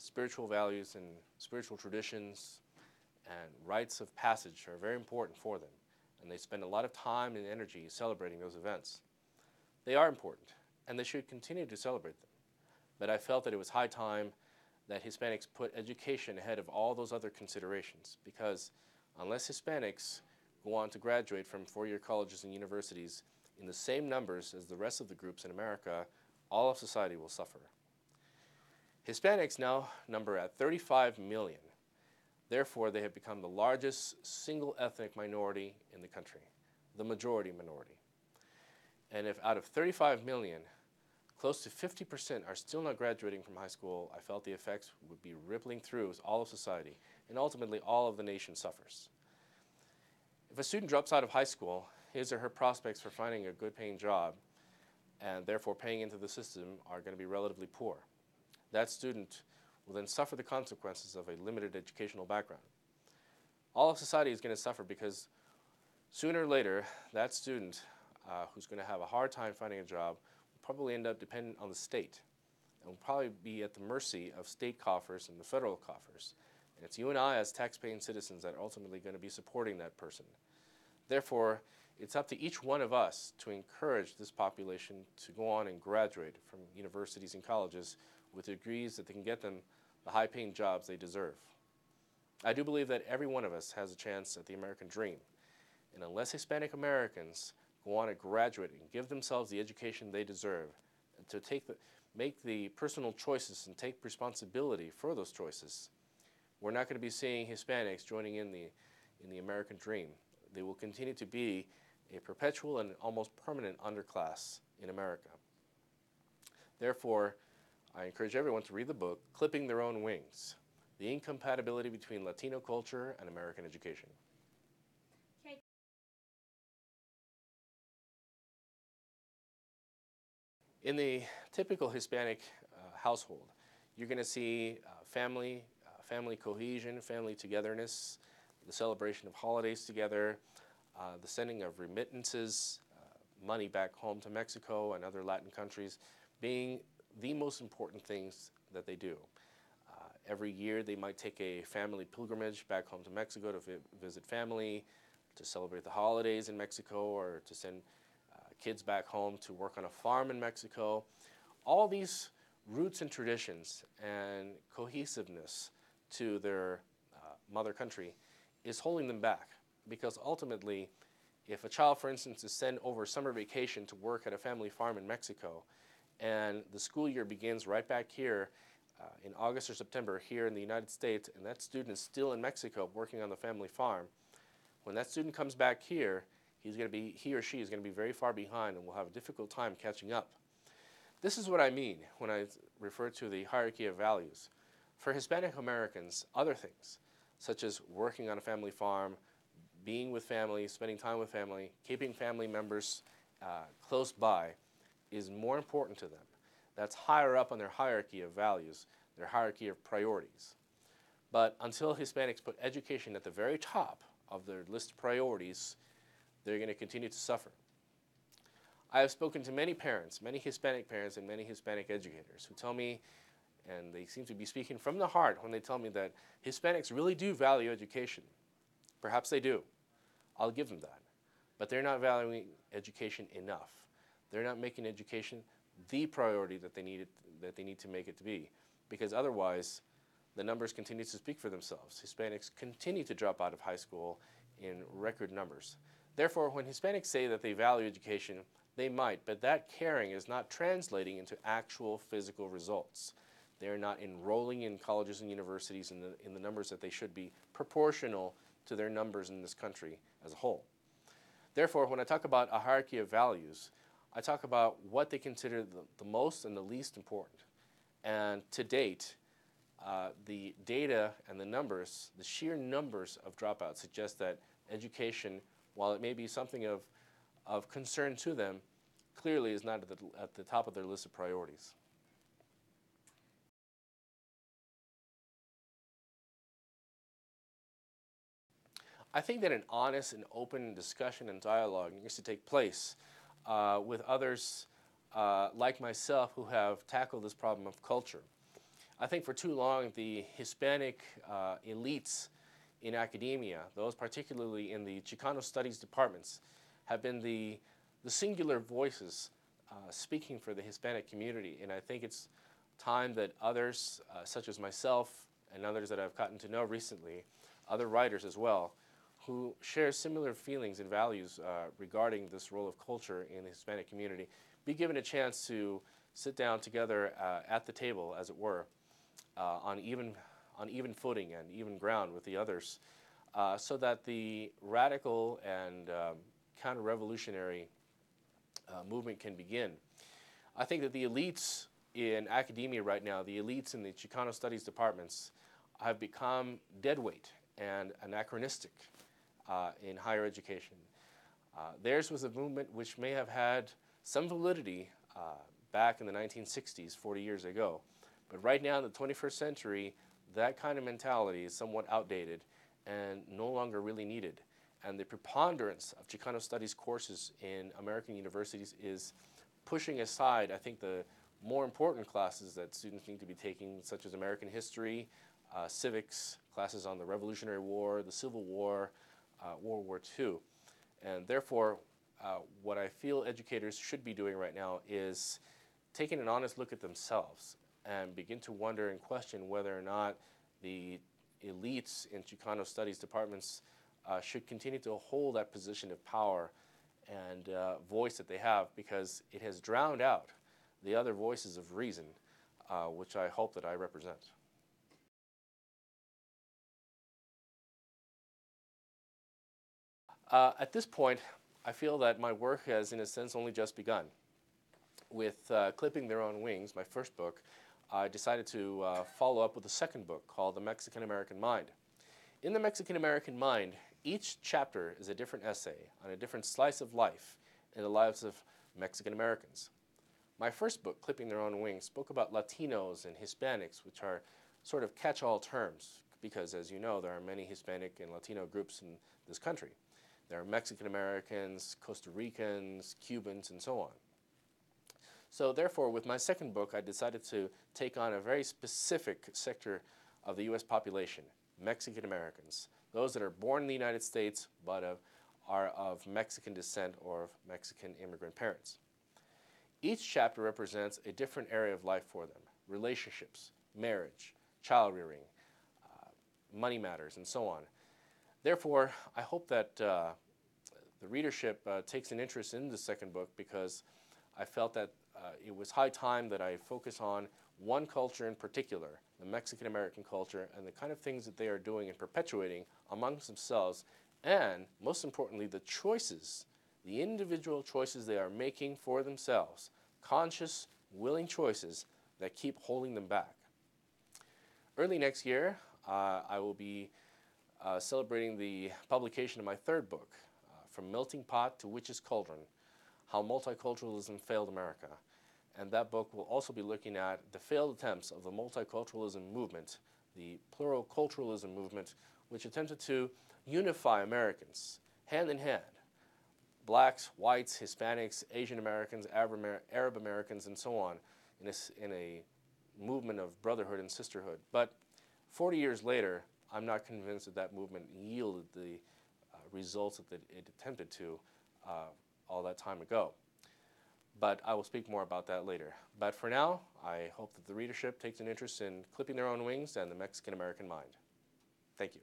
spiritual values and spiritual traditions and rites of passage are very important for them, and they spend a lot of time and energy celebrating those events. They are important, and they should continue to celebrate them. But I felt that it was high time that Hispanics put education ahead of all those other considerations, because unless Hispanics go on to graduate from four-year colleges and universities in the same numbers as the rest of the groups in America, all of society will suffer. Hispanics now number at 35 million. Therefore, they have become the largest single ethnic minority in the country, the majority minority. And if out of 35 million, close to 50% are still not graduating from high school, I felt the effects would be rippling through all of society, and ultimately all of the nation suffers. If a student drops out of high school, his or her prospects for finding a good paying job and therefore paying into the system are going to be relatively poor. That student will then suffer the consequences of a limited educational background. All of society is going to suffer because sooner or later, that student who's going to have a hard time finding a job will probably end up dependent on the state and will probably be at the mercy of state coffers and the federal coffers. And it's you and I as tax-paying citizens that are ultimately going to be supporting that person. Therefore, it's up to each one of us to encourage this population to go on and graduate from universities and colleges with degrees that they can get them the high-paying jobs they deserve. I do believe that every one of us has a chance at the American dream. And unless Hispanic Americans go on to graduate and give themselves the education they deserve, and to make the personal choices and take responsibility for those choices, we're not going to be seeing Hispanics joining in the American dream. They will continue to be a perpetual and almost permanent underclass in America. Therefore, I encourage everyone to read the book, Clipping Their Own Wings, The Incompatibility Between Latino Culture and American Education. In the typical Hispanic household, you're going to see family cohesion, family togetherness, the celebration of holidays together, the sending of remittances, money back home to Mexico and other Latin countries being the most important things that they do. Every year they might take a family pilgrimage back home to Mexico to visit family, to celebrate the holidays in Mexico, or to send kids back home to work on a farm in Mexico. All these roots and traditions and cohesiveness to their mother country is holding them back, because ultimately, if a child, for instance, is sent over summer vacation to work at a family farm in Mexico, and the school year begins right back here in August or September here in the United States, and that student is still in Mexico working on the family farm, when that student comes back here, he or she is going to be very far behind and will have a difficult time catching up. This is what I mean when I refer to the hierarchy of values. For Hispanic Americans, other things, such as working on a family farm, being with family, spending time with family, keeping family members close by, is more important to them. That's higher up on their hierarchy of values, their hierarchy of priorities. But until Hispanics put education at the very top of their list of priorities, they're going to continue to suffer. I have spoken to many parents, many Hispanic parents and many Hispanic educators who tell me, and they seem to be speaking from the heart when they tell me that Hispanics really do value education. Perhaps they do. I'll give them that. But they're not valuing education enough. They're not making education the priority that they need to make it to be, because otherwise the numbers continue to speak for themselves. Hispanics continue to drop out of high school in record numbers. Therefore, when Hispanics say that they value education, they might, but that caring is not translating into actual physical results. They're not enrolling in colleges and universities in the numbers that they should be, proportional to their numbers in this country as a whole. Therefore, when I talk about a hierarchy of values, I talk about what they consider the most and the least important. And to date, the data and the numbers, the sheer numbers of dropouts suggest that education, while it may be something of concern to them, clearly is not at the top of their list of priorities. I think that an honest and open discussion and dialogue needs to take place with others like myself who have tackled this problem of culture. I think for too long the Hispanic elites in academia, those particularly in the Chicano studies departments, have been the singular voices speaking for the Hispanic community. And I think it's time that others, such as myself and others that I've gotten to know recently, other writers as well, who share similar feelings and values regarding this role of culture in the Hispanic community, be given a chance to sit down together at the table, as it were, on even footing and even ground with the others, so that the radical and counter-revolutionary movement can begin. I think that the elites in academia right now, the elites in the Chicano studies departments, have become deadweight and anachronistic in higher education. Theirs was a movement which may have had some validity back in the 1960s, 40 years ago. But right now in the 21st century, that kind of mentality is somewhat outdated and no longer really needed. And the preponderance of Chicano studies courses in American universities is pushing aside, I think, the more important classes that students need to be taking, such as American history, civics, classes on the Revolutionary War, the Civil War, World War II. And therefore, what I feel educators should be doing right now is taking an honest look at themselves and begin to wonder and question whether or not the elites in Chicano studies departments should continue to hold that position of power and voice that they have, because it has drowned out the other voices of reason, which I hope that I represent. At this point, I feel that my work has, in a sense, only just begun. With Clipping Their Own Wings, my first book, I decided to follow up with a second book called The Mexican-American Mind. In The Mexican-American Mind, each chapter is a different essay on a different slice of life in the lives of Mexican Americans. My first book, Clipping Their Own Wings, spoke about Latinos and Hispanics, which are sort of catch-all terms, because as you know, there are many Hispanic and Latino groups in this country. There are Mexican Americans, Costa Ricans, Cubans, and so on. So therefore, with my second book, I decided to take on a very specific sector of the U.S. population, Mexican Americans, those that are born in the United States but are of Mexican descent or of Mexican immigrant parents. Each chapter represents a different area of life for them: relationships, marriage, child rearing, money matters, and so on. Therefore, I hope that the readership takes an interest in the second book, because I felt that it was high time that I focus on one culture in particular, the Mexican American culture, and the kind of things that they are doing and perpetuating amongst themselves, and most importantly, the choices, the individual choices they are making for themselves, conscious, willing choices that keep holding them back. Early next year, I will be celebrating the publication of my third book, From Melting Pot to Witch's Cauldron: How Multiculturalism Failed America. And that book will also be looking at the failed attempts of the multiculturalism movement, the pluriculturalism movement, which attempted to unify Americans hand in hand, blacks, whites, Hispanics, Asian Americans, Arab Americans, and so on, in a movement of brotherhood and sisterhood. But 40 years later, I'm not convinced that that movement yielded the results that it attempted to all that time ago. But I will speak more about that later. But for now, I hope that the readership takes an interest in Clipping Their Own Wings and the Mexican American Mind. Thank you.